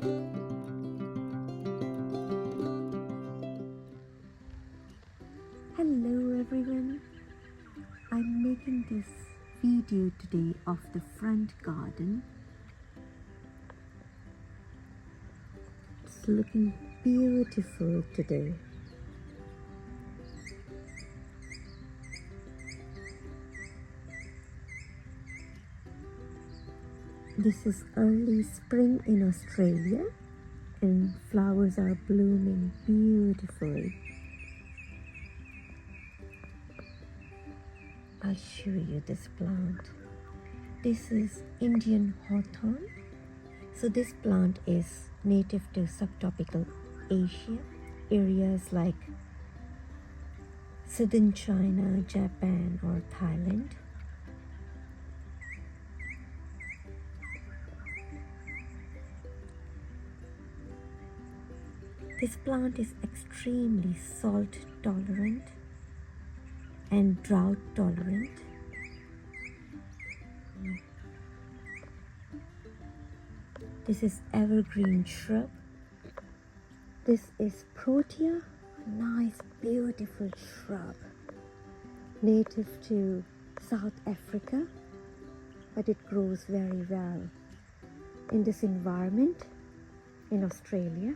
Hello everyone, I'm making this video today of the front garden. It's looking beautiful today. This is early spring in Australia and flowers are blooming beautifully. I'll show you this plant. This is Indian hawthorn. So this plant is native to subtropical Asia, areas like southern China, Japan or Thailand. This plant is extremely salt tolerant and drought tolerant. This is evergreen shrub. This is Protea, a nice beautiful shrub native to South Africa, but it grows very well in this environment in Australia.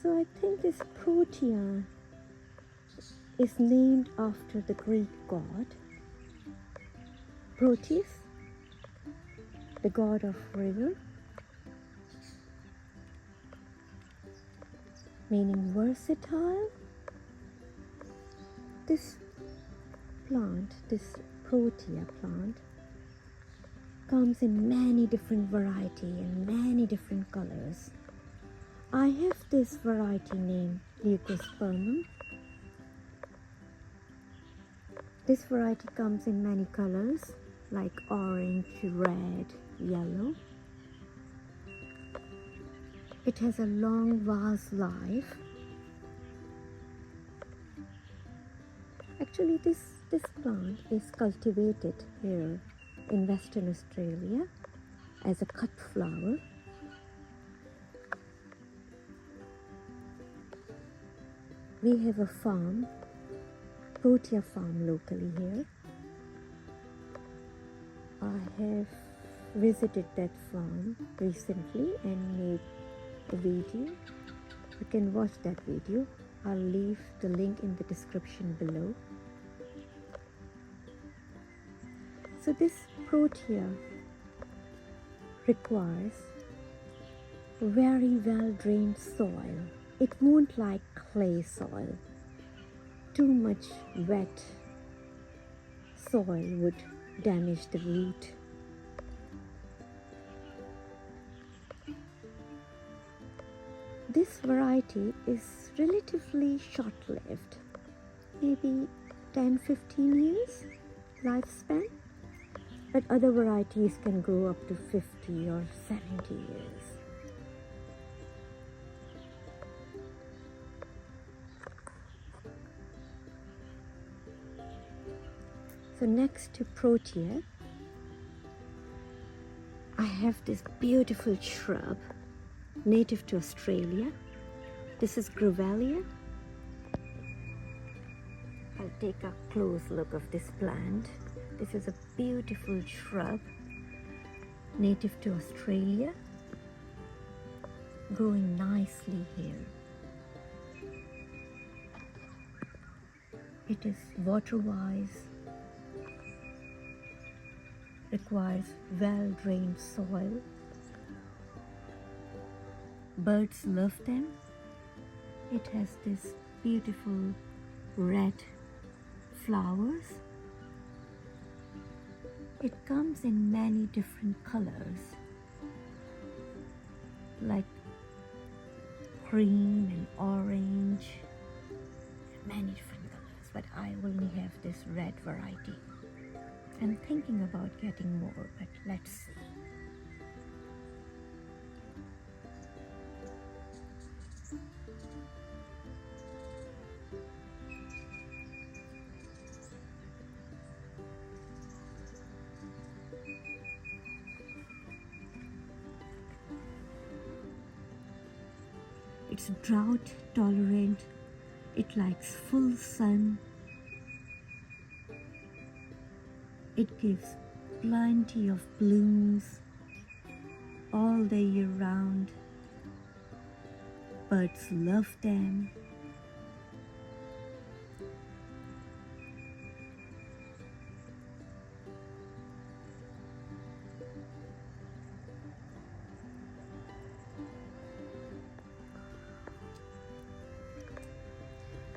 So I think this Protea is named after the Greek god Proteus, the god of river, meaning versatile. This plant, this Protea plant, comes in many different varieties and many different colors. I have this variety named Leucospermum. This variety comes in many colors like orange, red, yellow. It has a long vase life. Actually, this plant is cultivated here in Western Australia as a cut flower. We have a farm, Protea Farm locally here. I have visited that farm recently and made a video. You can watch that video. I'll leave the link in the description below. So this Protea requires very well drained soil. It won't like clay soil. Too much wet soil would damage the root. This variety is relatively short-lived, maybe 10-15 years lifespan, but other varieties can grow up to 50 or 70 years. So next to Protea, I have this beautiful shrub native to Australia. This is Grevillea. I'll take a close look of this plant. This is a beautiful shrub native to Australia, growing nicely here. It is water-wise, requires well-drained soil. Birds love them. It has this beautiful red flowers. It comes in many different colors, like cream and orange, many different colors, but I only have this red variety. I'm thinking about getting more, but let's see. It's drought tolerant. It likes full sun. It gives plenty of blooms all the year round. Birds love them.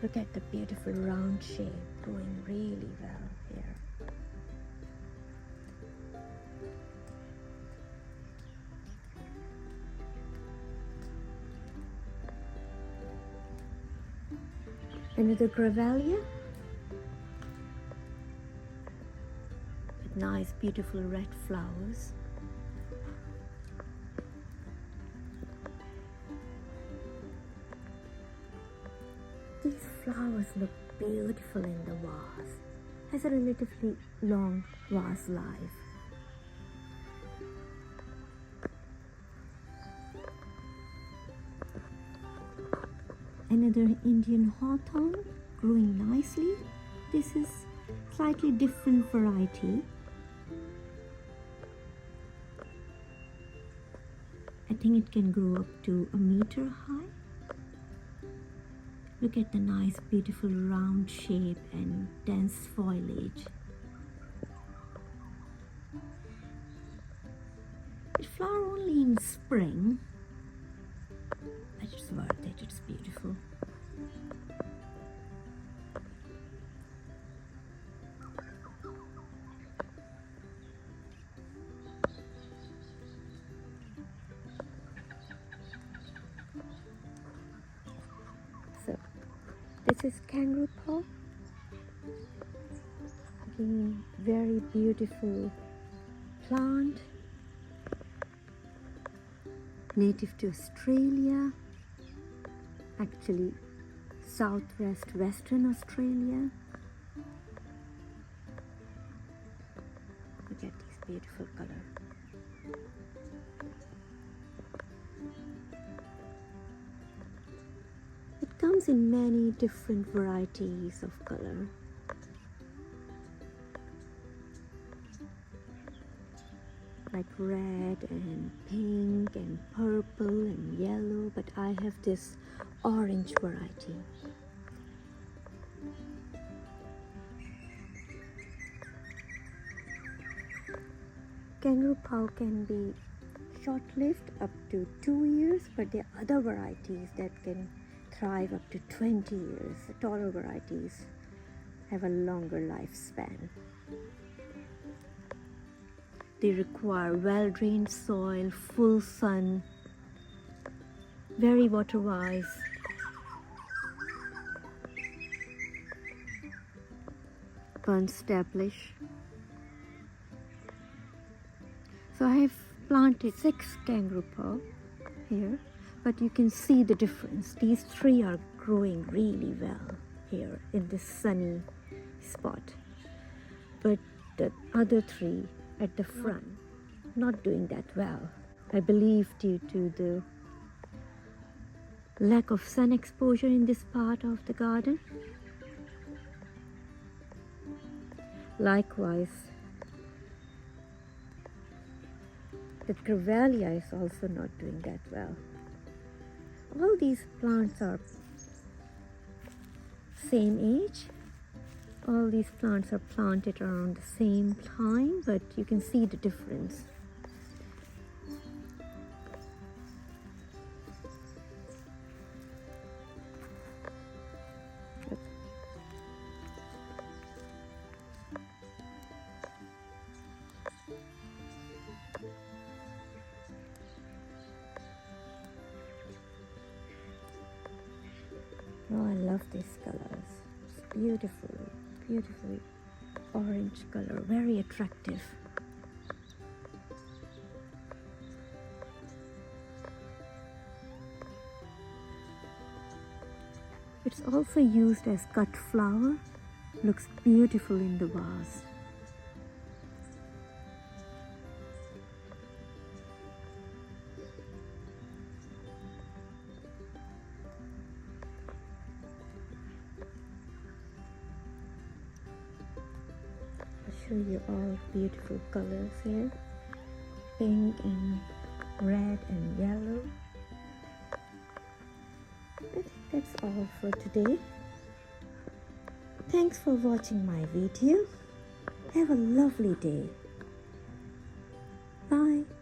Look at the beautiful round shape growing really well here. Another Grevillea with nice beautiful red flowers. These flowers look beautiful in the vase. Has a relatively long vase life. Another Indian hawthorn growing nicely. This is slightly different variety. I think it can grow up to a meter high. Look at the nice beautiful round shape and dense foliage. It flowers only in spring, but it's worth it, it's beautiful. So this is kangaroo paw. Again, very beautiful plant, native to Australia, actually southwest Western Australia. Look at this beautiful color. It comes in many different varieties of color. Like red and pink and purple and yellow, but I have this orange variety. Kangaroo paw can be short-lived up to 2 years, but there are other varieties that can thrive up to 20 years. The taller varieties have a longer lifespan. They require well-drained soil, full sun, very water-wise. Established. So I have planted 6 kangaroo paw here, but you can see the difference. These 3 are growing really well here in this sunny spot, but the other 3 at the front not doing that well. I believe due to the lack of sun exposure in this part of the garden. Likewise, the Grevillea is also not doing that well. All these plants are same age. All these plants are planted around the same time, but you can see the difference. Oh, I love these colors. It's beautiful, beautiful orange color, very attractive. It's also used as cut flower. Looks beautiful in the vase. show you all beautiful colors here. Pink and red and yellow. I think that's all for today. Thanks for watching my video. Have a lovely day. Bye.